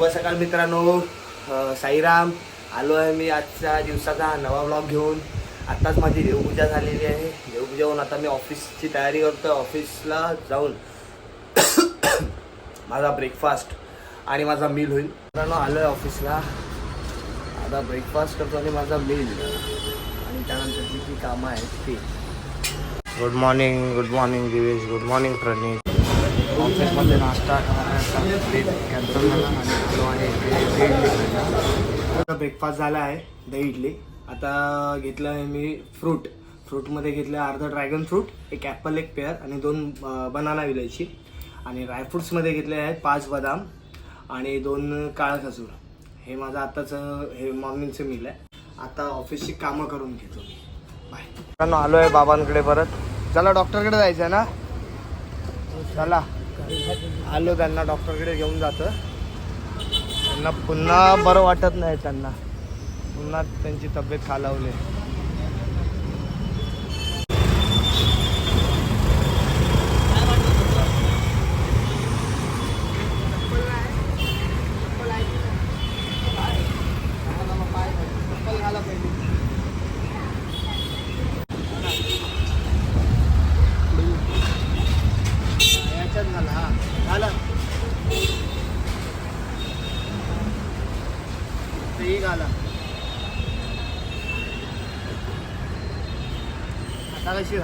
शुभ सकाळ मित्रांनो. साईराम. आलो आहे मी आजच्या दिवसाचा नवा व्लॉग घेऊन. आत्ताच माझी देवपूजा झालेली आहे. देवपूजा होऊन आता मी ऑफिसची तयारी करतो. ऑफिसला जाऊन माझा ब्रेकफास्ट आणि माझा मील होईल. मित्रांनो आलो आहे ऑफिसला. आता ब्रेकफास्ट करतो आणि माझा मील आणि त्यानंतरची जी कामं आहेत ती. Good morning Divesh. Good morning Praneet. ऑफिसमध्ये नाश्ता कॅन्सल झाला आणि आलो आहे दही इडली. ब्रेकफास्ट झाला आहे दही इडली. आता घेतलं आहे मी फ्रूटमध्ये घेतलं आहे अर्धा ड्रॅगन फ्रूट, एक ॲपल, एक पेअर आणि 2 बनाना विलायची. आणि ड्रायफ्रूट्समध्ये घेतले आहेत 5 बदाम आणि 2 काळा खजूर. हे माझं आत्ताचं हे मॉर्निंगचं मील आहे. आता ऑफिसची कामं करून घेतो मी. बाय. आलो आहे बाबांकडे परत. चला डॉक्टरकडे जायचं आहे ना. चला आलो. त्यांना डॉक्टरकडे घेऊन जातं. त्यांना पुन्हा बरं वाटत नाही. त्यांना पुन्हा त्यांची तब्येत खालावली. आता कशी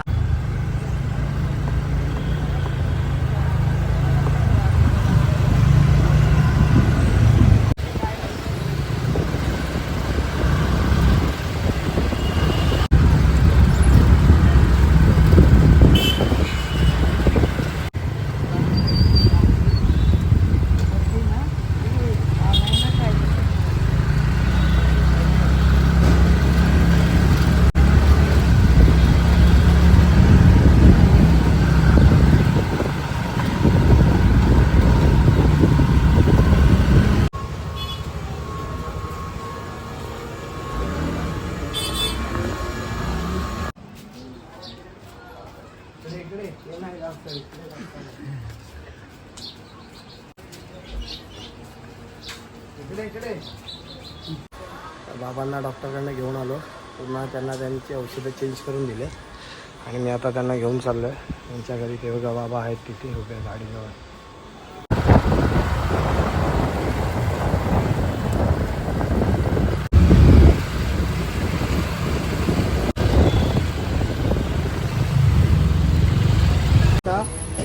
इकडे बाबांना डॉक्टरकडनं घेऊन आलो. पुन्हा त्यांना त्यांची औषधं चेंज करून दिले आणि मी आता त्यांना घेऊन चाललो आहे त्यांच्या घरी. ते बघा बाबा आहेत तिथे उभे गाडीजवळ.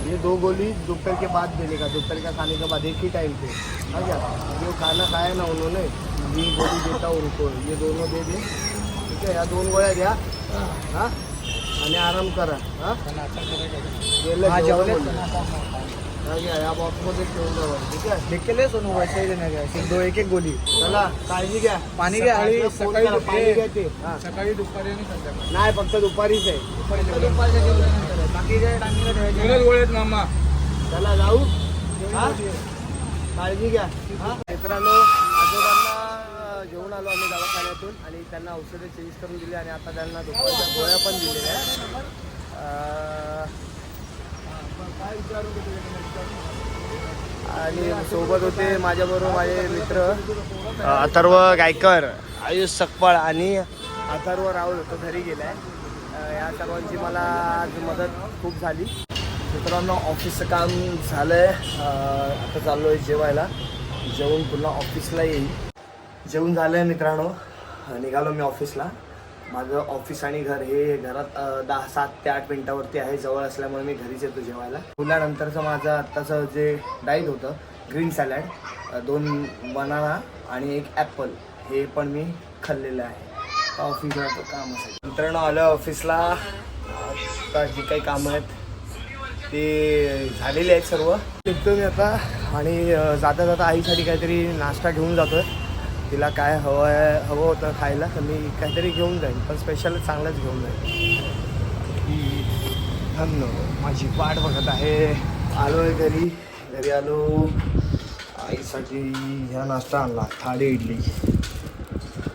ये 2 गोली दोपहर के बाद देने का. दोपहर का खाने के बाद एक ही टाइम पे. हाँ क्या जो खाना खाया ना उन्होंने, ये गोली देता हूँ उनको. ये दोनों दे दे. ठीक है. या 2 गोळ्या द्या. हां आणि आराम करा. हां या बॉक्समध्ये ठेवून द्या. ठीक आहे. देखील सोनू वैसे देणार आहे. 2 एक गोली. चला काळजी घ्या. पाणी घ्या आणि सकाळी पाणी घ्या. ते हां सकाळी दुपारी आणि संध्याकाळी नाही, फक्त दुपारीच आहे. बाकी काय टायमिंगला ठेवायचे गोळ्यात मामा. चला जाऊ. हां काळजी घ्या. हां मित्रांनो आजोबांना घेऊन आलो आम्ही दवाखान्यातून आणि त्यांना औषधं चेंज करून दिली आणि आता त्यांना दुपारच्या गोळ्या पण दिलेल्या आहेत. काय विचारू आणि सोबत होते माझ्याबरोबर माझे मित्र अथर्व गायकर, आयुष सकपाळ आणि अथर्व राहुल तो घरी गेला आहे. या सर्वांची मला आज मदत खूप झाली. मित्रांनो ऑफिसचं काम झालं आहे. आता चाललो आहे जेवायला. जेवून पुन्हा ऑफिसला येईल. जेवून झालं आहे मित्रांनो. निघालो मी ऑफिसला. माझं ऑफिस आणि घर हे घरात 7 ते 8 मिनटावरती आहे. जवळ असल्यामुळे मी घरीच येतो जेवायला. बोलल्यानंतरचं माझं आत्ताचं जे डाईट होतं ग्रीन सॅलड, 2 बनाना आणि 1 ॲपल हे पण मी खाल्लेलं आहे. ऑफिसला काम असेल. मित्रांनो आलं ऑफिसला. आता जी काही कामं आहेत ते झालेले आहेत सर्व. निघतो मी आता आणि जाता जाता आईसाठी काहीतरी नाश्ता घेऊन जातो आहे. तिला काय हवं होतं खायला तर मी काहीतरी घेऊन जाईन, पण स्पेशल चांगलंच घेऊन जाईन. धन्यवाद. माझी वाट बघत आहे. आलो आहे घरी आलो. आईसाठी ह्या नाश्ता आणला थाळी इडली.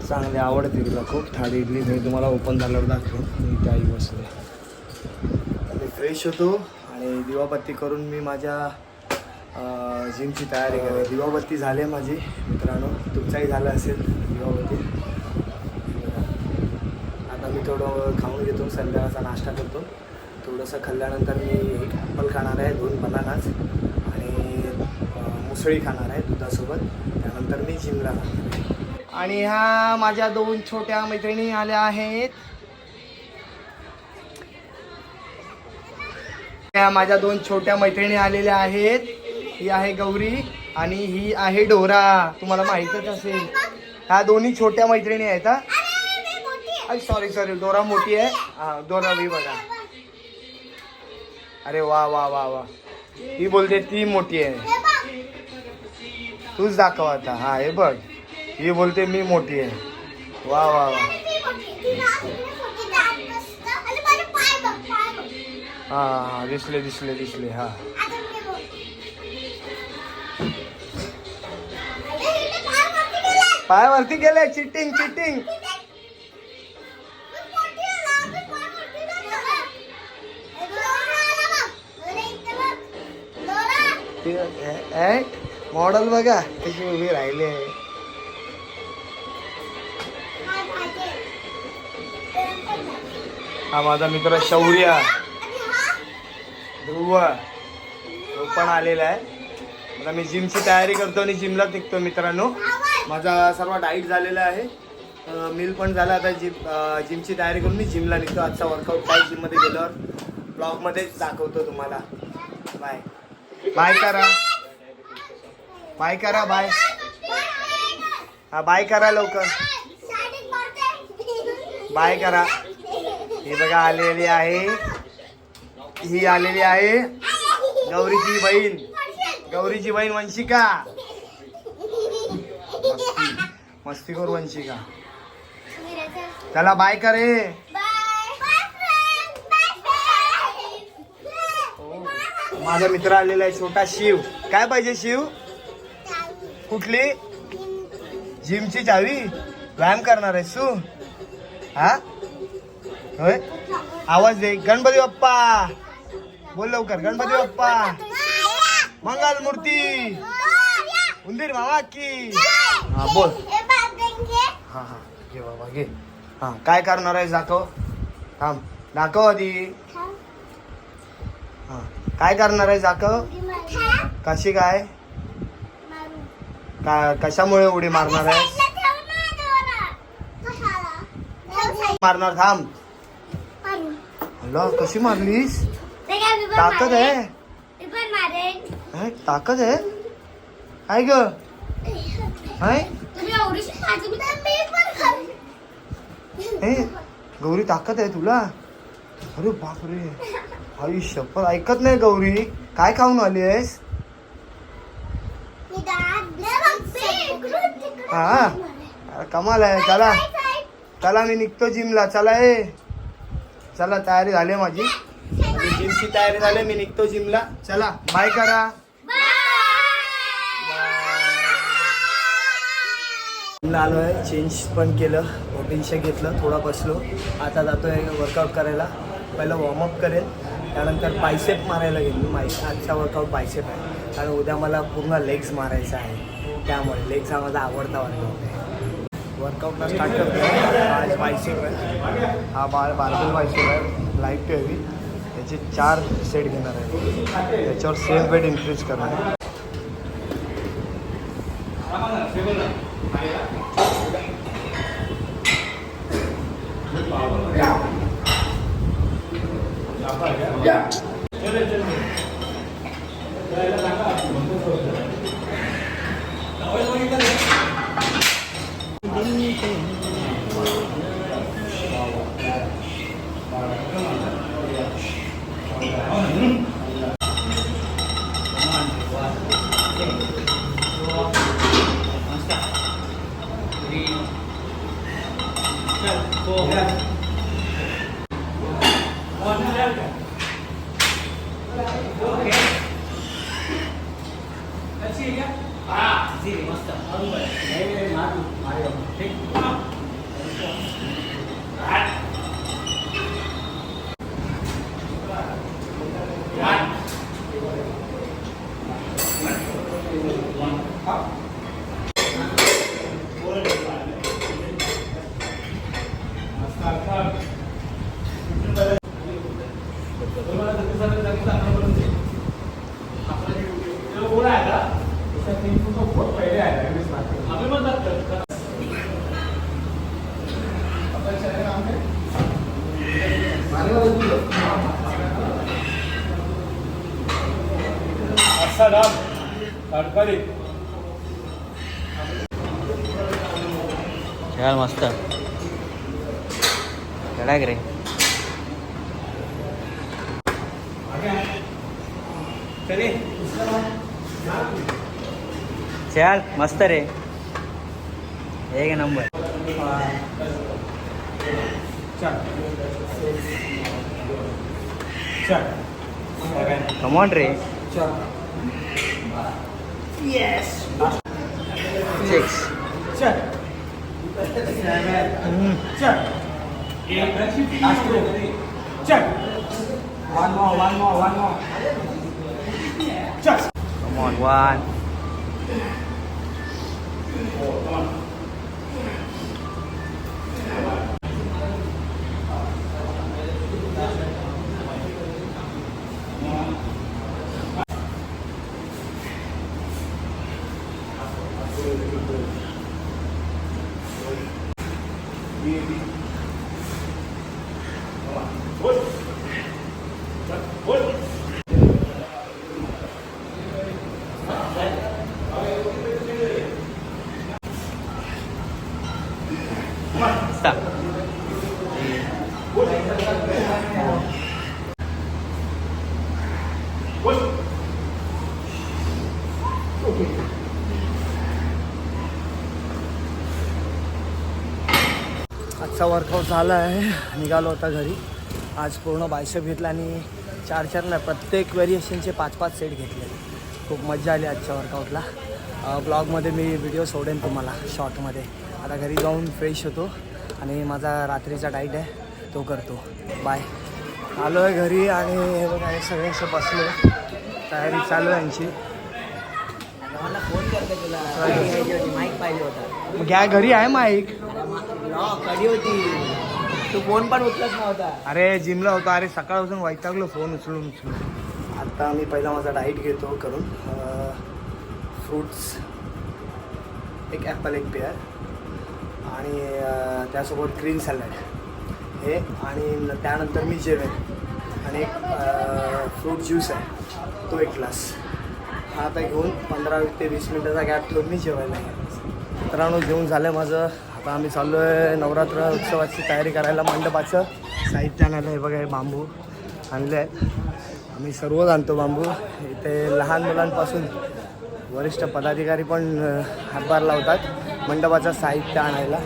चांगली आवडते तिला खूप थाळी इडली. मी तुम्हाला ओपन झाल्यावर दाखवेन. मी त्या आई बसले. फ्रेश होतो आणि दिवाबत्ती करून मी माझ्या जिमची तयारी करे. दिवाबत्ती झाली आहे माझी मित्रांनो, तुमचाही झाला असेल दिवाबत्ती. आता मी थोडं खाऊन घेतो, संध्याकाळचा नाश्ता करतो. थोडंसं खाल्ल्यानंतर मी एक ॲपल खाणार आहे, 2 बनानाच आणि मुसळी खाणार आहे दुधासोबत. त्यानंतर मी जिमला जाणार आहे. आणि ह्या माझ्या 2 छोट्या मैत्रिणी आल्या आहेत. ह्या माझ्या 2 छोट्या मैत्रिणी आलेल्या आहेत. ही आहे गौरी आणि ही आहे डोरा. तुम्हाला माहीतच असेल, ह्या दोन्ही छोट्या मैत्रिणी आहेत. हा सॉरी डोरा मोठी आहे. हा डोरा ही बघा. अरे वा वा वा वा, ही बोलते ती मोठी आहे. तूच दाखव आता. हा हे बघ, ही बोलते मी मोठी आहे. वा वा वा. हा हा दिसले. हा पाय वरती गेले. चिटिंग. मॉडेल बघा कशी उभी राहिले. हा माझा मित्र शौर्य ध्रुव तो पण आलेला आहे. आता मी जिमची तयारी करतो आणि जिमला निघतो मित्रांनो. माझा सर्व डाईट झालेला आहे, मील पण झाला. आता जिमची तयारी करून मी जिमला निघतो. आजचा वर्कआउट काय जिममध्ये गेल्यावर ब्लॉगमध्येच दाखवतो तुम्हाला. बाय करा. बाय. हा बाय करा लवकर. बाय करा. ही बघा आलेली आहे, ही आलेली आहे गौरीची बहीण वंशिका. मस्तीखोर वंशिका. चला बाय करे. माझा मित्र आलेला आहे छोटा शिव. काय पाहिजे शिव? कुठली? जिमची चावी. व्यायाम करणार आहेस तू? हा होय. आवाज दे. गणपती बाप्पा बोल लवकर. गणपती बाप्पा मंगल मूर्ती उंदीर मामा की. हा बोल. हा घे बाबा घे. हा काय करणार आहेस दाखव. थांब दाखव आधी. हा काय करणार आहेस दाखव. कशी काय कशामुळे उडी मारणार आहेस? मारणार. थांब. हॅलो कशी मारलीस? ताकद आहे. ताकद आहे. काय ग? गौरी ताकद आहे तुला? अरे बापरे, आई शपथ ऐकत नाही गौरी. काय खाऊन आली आहेस? हा कमाल आहे. चला मी निघतो जिमला. चला तयारी झाली माझी. जिमची तयारी झाली, मी निघतो जिमला. चला बाय करा. जिमला आलो आहे, चेंज पण केलं, प्रोटीन शेक घेतलं, थोडा बसलो. आता जातोय वर्कआउट करायला. पहिलं वॉर्मअप करेल, त्यानंतर बायसेप मारायला गेलो. आजचा वर्कआउट बायसेप आहे, कारण उद्या मला पूर्ण लेग्स मारायचं आहे. त्यामुळे लेग्स हा माझा आवडता वर्कआउट आहे. वर्कआउटला स्टार्ट करतो. आज बायसेप आहे, हा बार्बल बायसेप आहे, लाईट टू हेवी. त्याचे 4 सेट घेणार आहे, त्याच्यावर सेम वेट इन्क्रीज करणार आहे. खेळ मस्त कडक रे. चल मस्त रे, एक number. Come on ray. Six. Come on, one. Stop. आजचा वर्कआउट झाला आहे. निघालो होता घरी. आज पूर्ण बायसेप घेतला आणि 4 नाही, प्रत्येक व्हेरिएशनचे 5 सेट घेतले. खूप मजा आली आजच्या वर्कआउटला. ब्लॉगमध्ये मी व्हिडिओ सोडेन तुम्हाला शॉर्टमध्ये. आता घरी जाऊन फ्रेश होतो आणि माझा रात्रीचा डाईट आहे तो करतो. बाय. आलो आहे घरी आणि हे बघा हे सगळे असं बसलो. तयारी चालू आहे यांची. मला फोन करते तुला, माईक पाहिजे होता. घ्या, घरी आहे माईक. कधी होती तू फोन पण उचलत नव्हता. अरे जिमला होता. अरे सकाळपासून वैतागलो फोन उचलून. आता मी पहिला माझा डाईट घेतो करून. फ्रूट्स, एक ॲपल, एक पेअर आणि त्यासोबत ग्रीन सॅलड हे, आणि त्यानंतर मी जेवेन आणि एक फ्रूट ज्यूस आहे तो 1 ग्लास. हा आता घेऊन 15 ते 20 मिनटाचा गॅप ठेवून मी जेवायला आहे. मित्रांनो जेवण झालं माझं. आता आम्ही चाललो आहे नवरात्र उत्सवाची तयारी करायला. मंडपाचं साहित्य आणायला. हे बघा हे बांबू आणले आहेत. आम्ही सर्वच आणतो बांबू. इथे लहान मुलांपासून वरिष्ठ पदाधिकारी पण हातभार लावतात मंडपाचं साहित्य आणायला.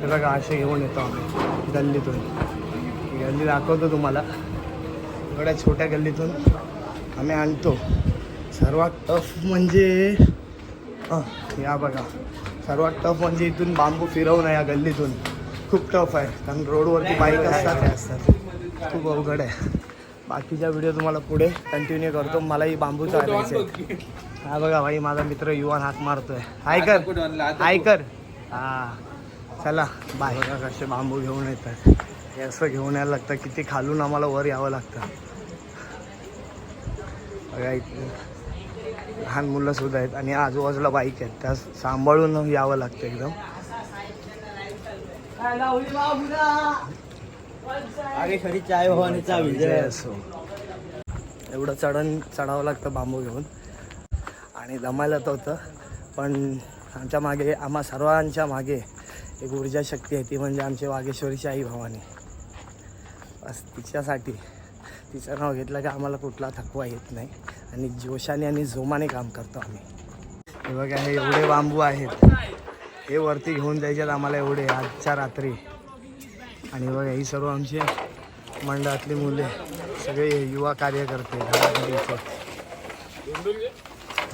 हे बघा असे घेऊन येतो आम्ही गल्लीतून. गल्ली दाखवतो तुम्हाला. एवढ्या छोट्या गल्लीतून आम्ही आणतो. सर्वात टफ म्हणजे या बघा, सर्वात टफ म्हणजे इथून बांबू फिरवणं या गल्लीतून. खूप टफ आहे कारण रोडवरती बाईक असतात हे असतात. खूप अवघड आहे. बाकीच्या व्हिडिओ तुम्हाला पुढे कंटिन्यू करतो. मलाही बांबूचं आणायचं आहे. हा बघा भाई माझा मित्र युवान हाक मारतोय. हाय कर. हां चला बाय. बघा कसे बांबू घेऊन येतात. हे असं घेऊन यायला लागतं. किती खालून आम्हाला वर यावं लागतं. बघा इथे लहान मुलं सुद्धा आहेत आणि आजूबाजूला बाईक आहेत. त्या सांभाळून यावं लागतं एकदम. अरे खरी चाय होण्याचा विजय असो. एवढं चढावं लागतं बांबू घेऊन आणि दमायला तर होतं. पण आमच्या मागे, आम्हा सर्वांच्या मागे एक ऊर्जा शक्ती आहे. ती म्हणजे आमची वागेश्वरीची आई भवानी. बस तिच्यासाठी, तिचं नाव घेतलं की आम्हाला कुठला थकवा येत नाही आणि जोशाने आणि जोमाने काम करतो आम्ही. हे बघा हे एवढे बांबू आहेत. हे वरती घेऊन जायच्यात आम्हाला एवढे आजच्या रात्री. आणि बघा ही सर्व आमचे मंडळातली मुले, सगळे युवा कार्यकर्ते घराघरीचे.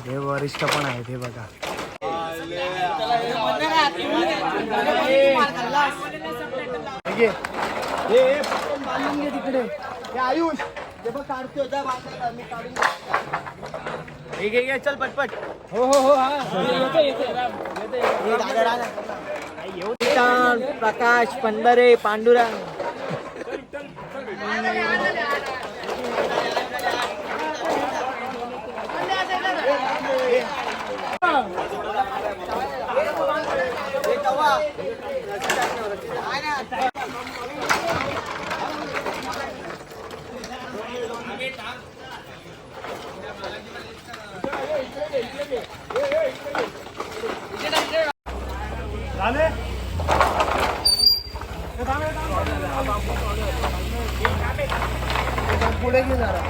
हे वरिष्ठ पण आहेत. हे बघा बांधून घे तिकडे. हे आयुष जे बघ काढते होता बांधायला. मी काढून चल पटपट. हो प्रकाश पंधरे पांडुरंग. पुढे घे जरा.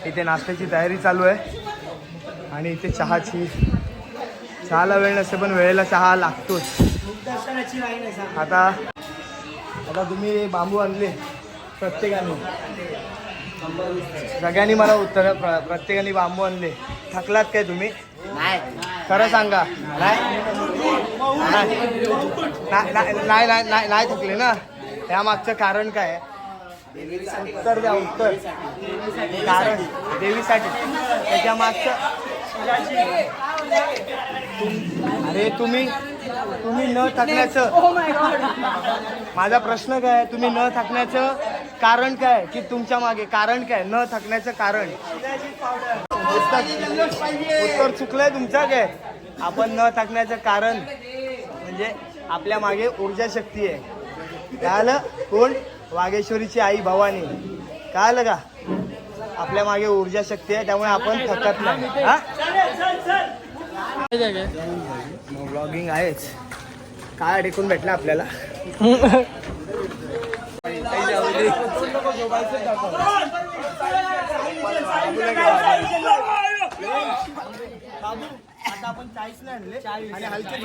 इथे नाश्त्याची तयारी चालू आहे आणि इथे चहाला वेळ नसते पण वेळेला चहा लागतोच. आता तुम्ही बांबू आणले प्रत्येकाने, सगळ्यांनी मला उत्तर प्रत्येकाने बांबू आणले. थकलात काय तुम्ही? नाही खरं सांगा. नाही थकले ना? यामागचं कारण काय आहे? उत्तर द्या, उत्तर. कारण देवीसाठी. त्याच्या मागचं अरे तुम्ही न थकण्याचं, माझा प्रश्न काय, तुम्ही न थकण्याचं कारण काय? की तुमच्या मागे कारण काय न थकण्याचं कारण? उत्तर चुकलंय तुमचं काय? आपण न थकण्याचं कारण म्हणजे आपल्या मागे ऊर्जा शक्ती आहे. कळालं? कोण? वागेश्वरीची आई भवानी. कळालं का? आपल्या मागे ऊर्जा शक्ती आहे, त्यामुळे आपण थकत नाही. हा ब्लॉगिंग आहेच. काय टिकून भेटला आपल्याला. बाबू आता आपण 40 नाही आणले आणि हलके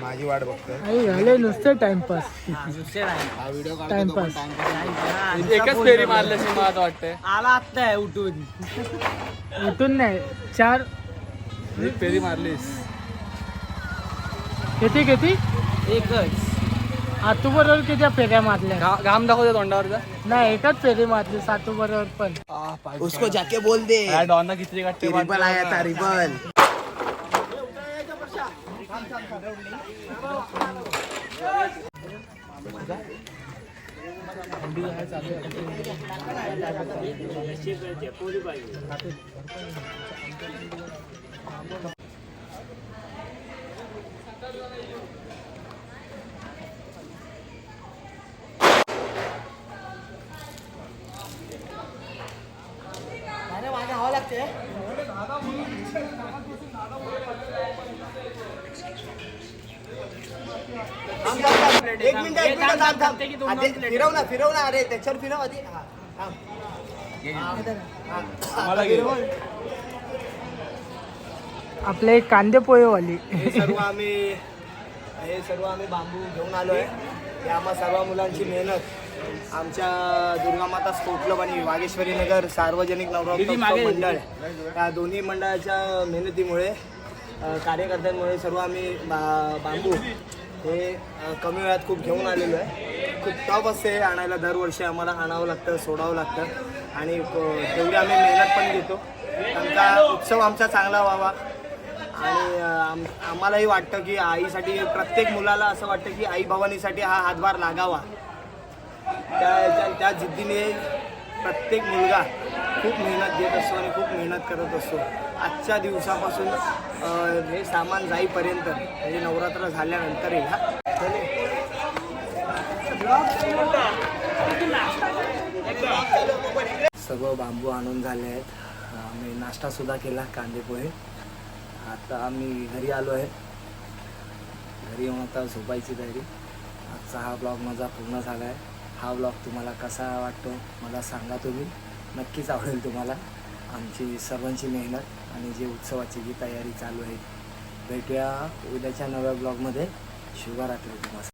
माझी वाट बघतोय. झाले नुसतं टाइमपास. टाइमपास एकच फेरी मारल्याशी मला आता वाटतंय. आला आत्ता उठून उठून नाही 4 एक फेरी मारलीस. किती एकच. आतू बरोबर किती फेऱ्या मारल्या? घाम दाखवते तोंडावरचा. नाही एकच फेरी मारली सातू बरोबर पण. उसको जाके बोल दे. डॉनना किती काटते. रिबल आया था रिबल. माझ्या हवा लागते. एक मिनिट फिरव ना. अरे त्याच्यावर फिरव आधी. आपले एक कांदे पोहे वाली. हे सर्व आम्ही बांबू घेऊन आलोय. या आम्हा सर्व मुलांची मेहनत आमच्या दुर्गामाता स्पोर्ट्स क्लब आणि वागेश्वरी नगर सार्वजनिक नवरात्र मंडळ या दोन्ही मंडळाच्या मेहनतीमुळे कार्यकर्त्यांमुळे सर्व आम्ही बांबू हे कमी वेळात खूप घेऊन आलेलो आहे. खूप टफ असते आणायला. दरवर्षी आम्हाला आणावं लागतं, सोडावं लागतं आणि तेवढी आम्ही मेहनत पण घेतो. आमचा उत्सव आमचा चांगला व्हावा आणि आम्हालाही वाटतं की आईसाठी, प्रत्येक मुलाला असं वाटतं की आई भवानीसाठी हा हातभार लागावा. त्या जिद्दीने प्रत्येक मुलगा खूप मेहनत घेत असतो आणि खूप मेहनत करत असतो. आजच्या दिवसापासून हे सामान जाईपर्यंत म्हणजे नवरात्र झाल्यानंतरही. सर्व बांबू आणून झाले आहेत. आम्ही नाश्तासुद्धा केला, कांदे पोहे. आता आम्ही घरी आलो आहे. घरी येऊन आता झोपायची तयारी. आजचा हा ब्लॉग माझा पूर्ण झाला आहे. हा ब्लॉग तुम्हाला कसा वाटतो मला सांगा तुम्ही. नक्कीच आवडेल तुम्हाला. आमची सर्वांची मेहनत आणि जे उत्सवाची जी तयारी चालू आहे भेटूया उद्याच्या नव्या ब्लॉगमध्ये. शुभरात्री तुम्हाला.